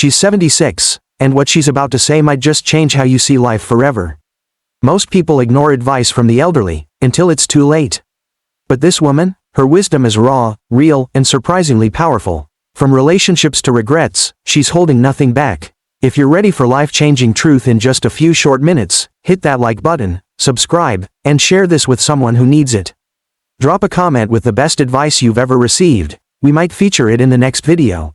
She's 76, and what she's about to say might just change how you see life forever. Most people ignore advice from the elderly, until it's too late. But this woman, her wisdom is raw, real, and surprisingly powerful. From relationships to regrets, she's holding nothing back. If you're ready for life-changing truth in just a few short minutes, hit that like button, subscribe, and share this with someone who needs it. Drop a comment with the best advice you've ever received. We might feature it in the next video.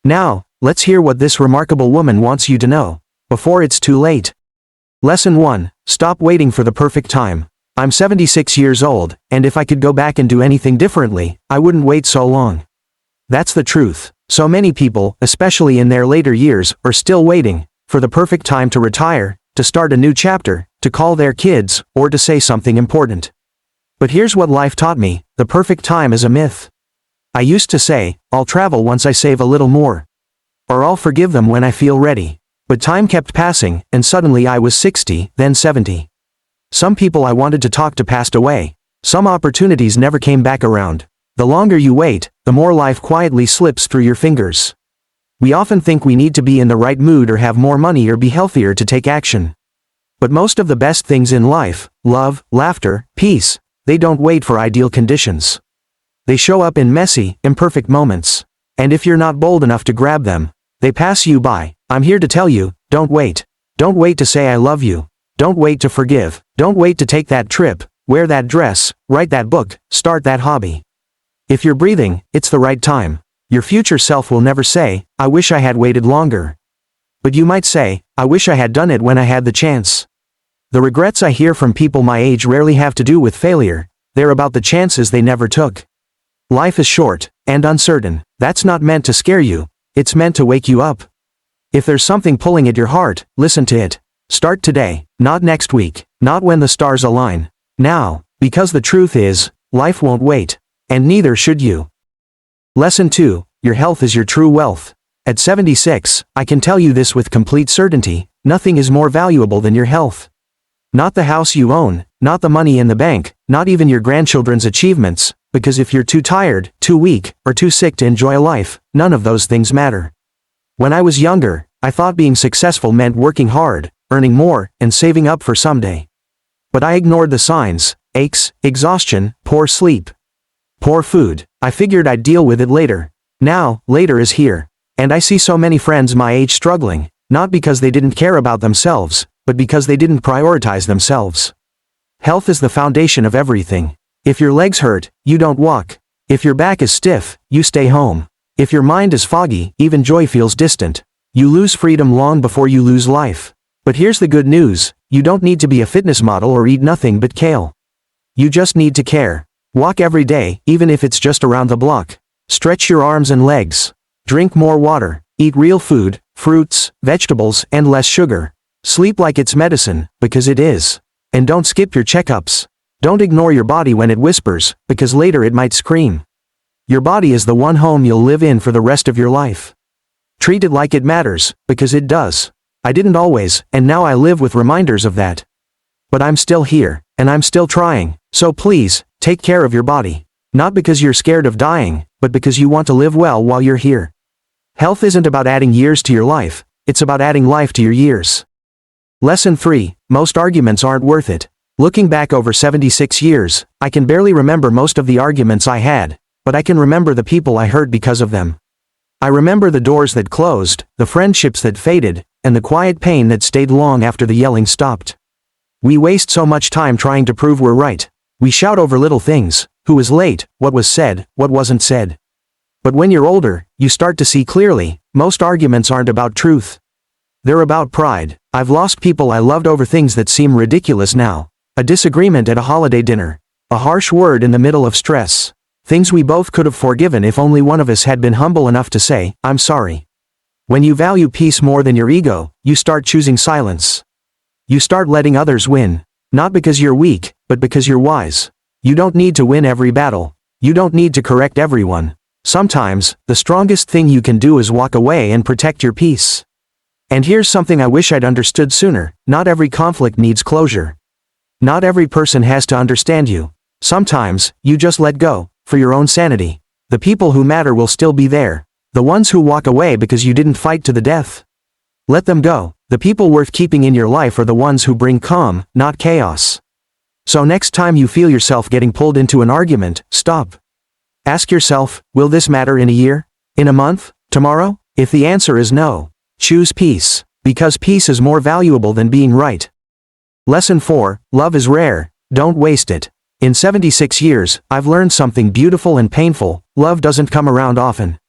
Now, let's hear what this remarkable woman wants you to know, before it's too late. Lesson 1. Stop waiting for the perfect time. I'm 76 years old, and if I could go back and do anything differently, I wouldn't wait so long. That's the truth. So many people, especially in their later years, are still waiting for the perfect time to retire, to start a new chapter, to call their kids, or to say something important. But here's what life taught me: the perfect time is a myth. I used to say, I'll travel once I save a little more. Or I'll forgive them when I feel ready. But time kept passing, and suddenly I was 60, then 70. Some people I wanted to talk to passed away. Some opportunities never came back around. The longer you wait, the more life quietly slips through your fingers. We often think we need to be in the right mood or have more money or be healthier to take action. But most of the best things in life, love, laughter, peace, they don't wait for ideal conditions. They show up in messy, imperfect moments. And if you're not bold enough to grab them, they pass you by. I'm here to tell you, don't wait. Don't wait to say I love you. Don't wait to forgive. Don't wait to take that trip, wear that dress, write that book, start that hobby. If you're breathing, it's the right time. Your future self will never say, I wish I had waited longer. But you might say, I wish I had done it when I had the chance. The regrets I hear from people my age rarely have to do with failure. They're about the chances they never took. Life is short and uncertain. That's not meant to scare you. It's meant to wake you up. If there's something pulling at your heart, listen to it. Start today, not next week, not when the stars align. Now, because the truth is, life won't wait. And neither should you. Lesson 2. Your health is your true wealth. At 76, I can tell you this with complete certainty: nothing is more valuable than your health. Not the house you own, not the money in the bank, not even your grandchildren's achievements, because if you're too tired, too weak, or too sick to enjoy life, none of those things matter. When I was younger, I thought being successful meant working hard, earning more, and saving up for someday. But I ignored the signs: aches, exhaustion, poor sleep, poor food. I figured I'd deal with it later. Now, later is here. And I see so many friends my age struggling, not because they didn't care about themselves, but because they didn't prioritize themselves. Health is the foundation of everything. If your legs hurt, you don't walk. If your back is stiff, you stay home. If your mind is foggy, even joy feels distant. You lose freedom long before you lose life. But here's the good news: you don't need to be a fitness model or eat nothing but kale. You just need to care. Walk every day, even if it's just around the block. Stretch your arms and legs. Drink more water. Eat real food, fruits, vegetables, and less sugar. Sleep like it's medicine, because it is. And don't skip your checkups. Don't ignore your body when it whispers, because later it might scream. Your body is the one home you'll live in for the rest of your life. Treat it like it matters, because it does. I didn't always, and now I live with reminders of that. But I'm still here, and I'm still trying. So please, take care of your body. Not because you're scared of dying, but because you want to live well while you're here. Health isn't about adding years to your life, it's about adding life to your years. Lesson 3. Most arguments aren't worth it. Looking back over 76 years, I can barely remember most of the arguments I had, but I can remember the people I hurt because of them. I remember the doors that closed, the friendships that faded, and the quiet pain that stayed long after the yelling stopped. We waste so much time trying to prove we're right. We shout over little things: who was late, what was said, what wasn't said. But when you're older, you start to see clearly, most arguments aren't about truth. They're about pride. I've lost people I loved over things that seem ridiculous now. A disagreement at a holiday dinner. A harsh word in the middle of stress. Things we both could have forgiven if only one of us had been humble enough to say, I'm sorry. When you value peace more than your ego, you start choosing silence. You start letting others win. Not because you're weak, but because you're wise. You don't need to win every battle. You don't need to correct everyone. Sometimes, the strongest thing you can do is walk away and protect your peace. And here's something I wish I'd understood sooner: not every conflict needs closure. Not every person has to understand you. Sometimes, you just let go, for your own sanity. The people who matter will still be there. The ones who walk away because you didn't fight to the death. Let them go. The people worth keeping in your life are the ones who bring calm, not chaos. So next time you feel yourself getting pulled into an argument, stop. Ask yourself, will this matter in a year? In a month? Tomorrow? If the answer is no, choose peace, because peace is more valuable than being right. Lesson 4, love is rare, don't waste it. In 76 years, I've learned something beautiful and painful: love doesn't come around often.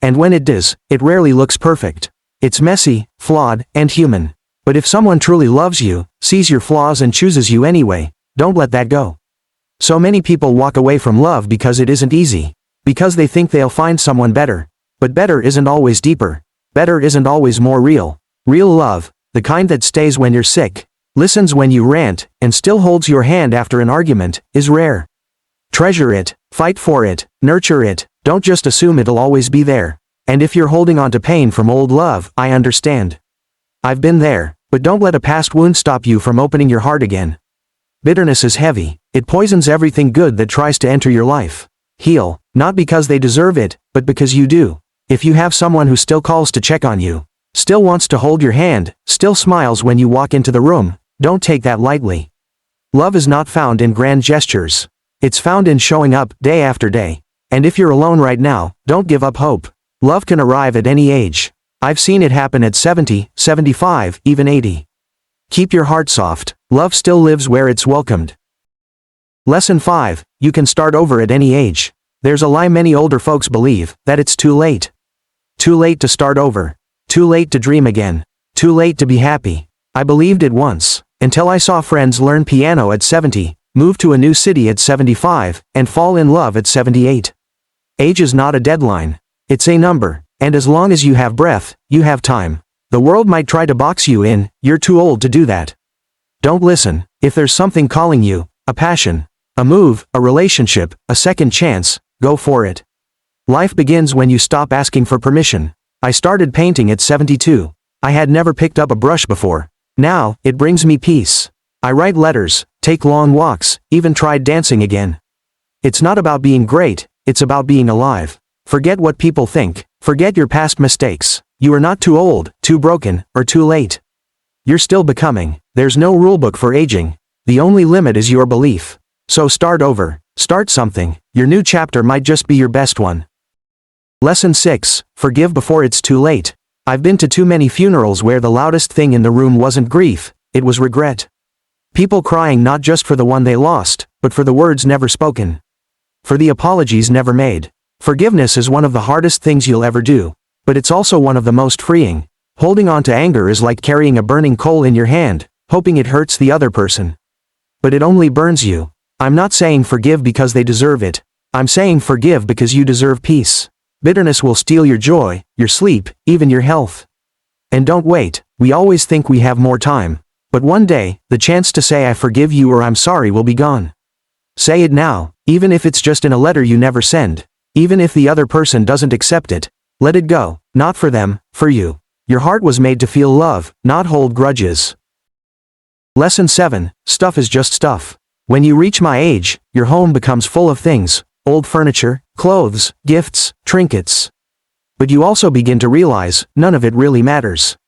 And when it does, it rarely looks perfect. It's messy, flawed, and human. But if someone truly loves you, sees your flaws and chooses you anyway, don't let that go. So many people walk away from love because it isn't easy. Because they think they'll find someone better. But better isn't always deeper. Better isn't always more real. Real love, the kind that stays when you're sick, listens when you rant, and still holds your hand after an argument, is rare. Treasure it, fight for it, nurture it, don't just assume it'll always be there. And if you're holding on to pain from old love, I understand. I've been there, but don't let a past wound stop you from opening your heart again. Bitterness is heavy, it poisons everything good that tries to enter your life. Heal, not because they deserve it, but because you do. If you have someone who still calls to check on you, still wants to hold your hand, still smiles when you walk into the room, don't take that lightly. Love is not found in grand gestures. It's found in showing up, day after day. And if you're alone right now, don't give up hope. Love can arrive at any age. I've seen it happen at 70, 75, even 80. Keep your heart soft, love still lives where it's welcomed. Lesson 5, you can start over at any age. There's a lie many older folks believe, that it's too late. Too late to start over. Too late to dream again. Too late to be happy. I believed it once, until I saw friends learn piano at 70, move to a new city at 75, and fall in love at 78. Age is not a deadline. It's a number, and as long as you have breath, you have time. The world might try to box you in, you're too old to do that. Don't listen. If there's something calling you, a passion, a move, a relationship, a second chance, go for it. Life begins when you stop asking for permission. I started painting at 72. I had never picked up a brush before. Now, it brings me peace. I write letters, take long walks, even tried dancing again. It's not about being great, it's about being alive. Forget what people think, forget your past mistakes. You are not too old, too broken, or too late. You're still becoming. There's no rulebook for aging. The only limit is your belief. So start over. Start something. Your new chapter might just be your best one. Lesson 6, forgive before it's too late. I've been to too many funerals where the loudest thing in the room wasn't grief, it was regret. People crying not just for the one they lost, but for the words never spoken. For the apologies never made. Forgiveness is one of the hardest things you'll ever do, but it's also one of the most freeing. Holding on to anger is like carrying a burning coal in your hand, hoping it hurts the other person. But it only burns you. I'm not saying forgive because they deserve it. I'm saying forgive because you deserve peace. Bitterness will steal your joy, your sleep, even your health. And don't wait. We always think we have more time. But one day, the chance to say I forgive you or I'm sorry will be gone. Say it now, even if it's just in a letter you never send. Even if the other person doesn't accept it. Let it go, not for them, for you. Your heart was made to feel love, not hold grudges. Lesson 7, stuff is just stuff. When you reach my age, your home becomes full of things, old furniture, clothes, gifts, trinkets. But you also begin to realize, none of it really matters.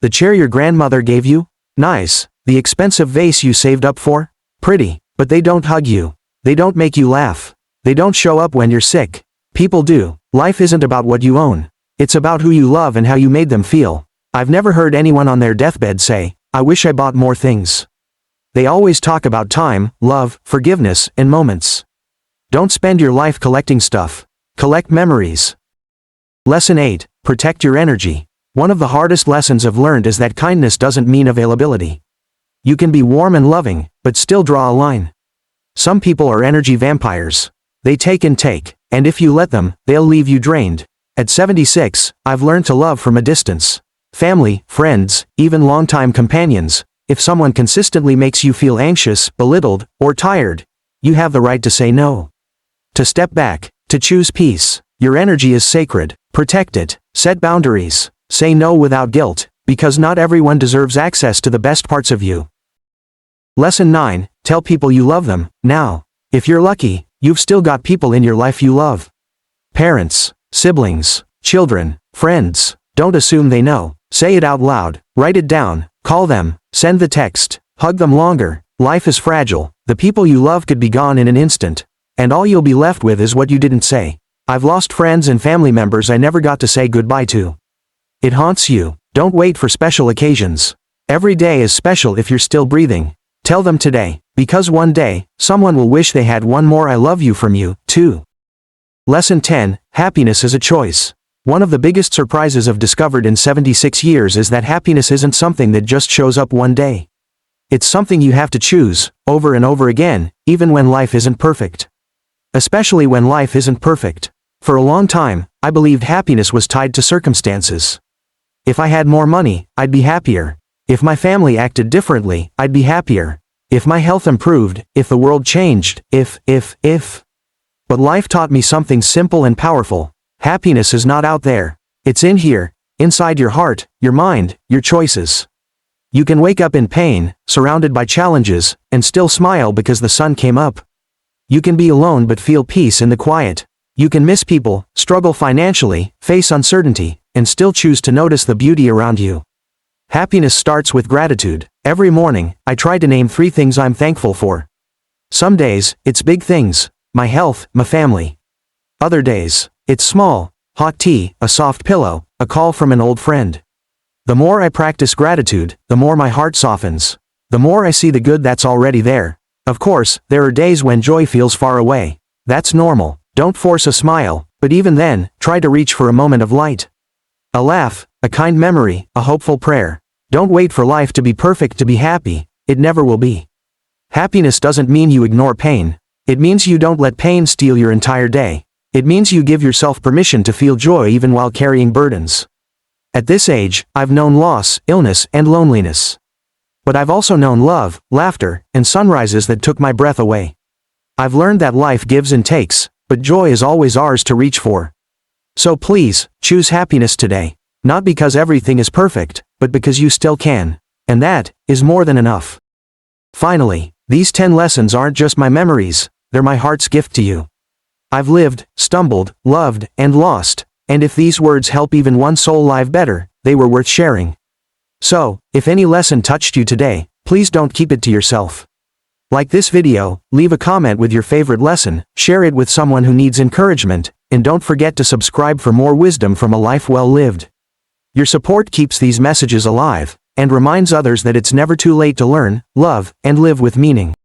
The chair your grandmother gave you? Nice. The expensive vase you saved up for? Pretty. But they don't hug you. They don't make you laugh. They don't show up when you're sick. People do. Life isn't about what you own. It's about who you love and how you made them feel. I've never heard anyone on their deathbed say, I wish I bought more things. They always talk about time, love, forgiveness, and moments. Don't spend your life collecting stuff. Collect memories. Lesson 8, protect your energy. One of the hardest lessons I've learned is that kindness doesn't mean availability. You can be warm and loving, but still draw a line. Some people are energy vampires. They take and take, and if you let them, they'll leave you drained. At 76, I've learned to love from a distance. Family, friends, even longtime companions. If someone consistently makes you feel anxious, belittled, or tired, you have the right to say no. To step back, to choose peace. Your energy is sacred. Protect it. Set boundaries. Say no without guilt, because not everyone deserves access to the best parts of you. Lesson 9, tell people you love them, now. If you're lucky, you've still got people in your life you love. Parents, siblings, children, friends. Don't assume they know. Say it out loud, write it down, call them, send the text, hug them longer. Life is fragile. The people you love could be gone in an instant. And all you'll be left with is what you didn't say. I've lost friends and family members I never got to say goodbye to. It haunts you. Don't wait for special occasions. Every day is special if you're still breathing. Tell them today, because one day, someone will wish they had one more I love you from you, too. Lesson 10, Happiness is a choice. One of the biggest surprises I've discovered in 76 years is that happiness isn't something that just shows up one day. It's something you have to choose, over and over again, even when life isn't perfect. Especially when life isn't perfect. For a long time, I believed happiness was tied to circumstances. If I had more money, I'd be happier. If my family acted differently, I'd be happier. If my health improved, if the world changed, if. But life taught me something simple and powerful. Happiness is not out there. It's in here, inside your heart, your mind, your choices. You can wake up in pain, surrounded by challenges, and still smile because the sun came up. You can be alone but feel peace in the quiet. You can miss people, struggle financially, face uncertainty, and still choose to notice the beauty around you. Happiness starts with gratitude. Every morning, I try to name 3 things I'm thankful for. Some days, it's big things, my health, my family. Other days, it's small, hot tea, a soft pillow, a call from an old friend. The more I practice gratitude, the more my heart softens. The more I see the good that's already there. Of course, there are days when joy feels far away. That's normal. Don't force a smile, but even then, try to reach for a moment of light. A laugh, a kind memory, a hopeful prayer. Don't wait for life to be perfect to be happy. It never will be. Happiness doesn't mean you ignore pain. It means you don't let pain steal your entire day. It means you give yourself permission to feel joy even while carrying burdens. At this age, I've known loss, illness, and loneliness. But I've also known love, laughter, and sunrises that took my breath away. I've learned that life gives and takes, but joy is always ours to reach for. So please, choose happiness today. Not because everything is perfect, but because you still can. And that is more than enough. Finally, these 10 lessons aren't just my memories, they're my heart's gift to you. I've lived, stumbled, loved, and lost, and if these words help even one soul live better, they were worth sharing. So, if any lesson touched you today, please don't keep it to yourself. Like this video, leave a comment with your favorite lesson, share it with someone who needs encouragement, and don't forget to subscribe for more wisdom from a life well lived. Your support keeps these messages alive, and reminds others that it's never too late to learn, love, and live with meaning.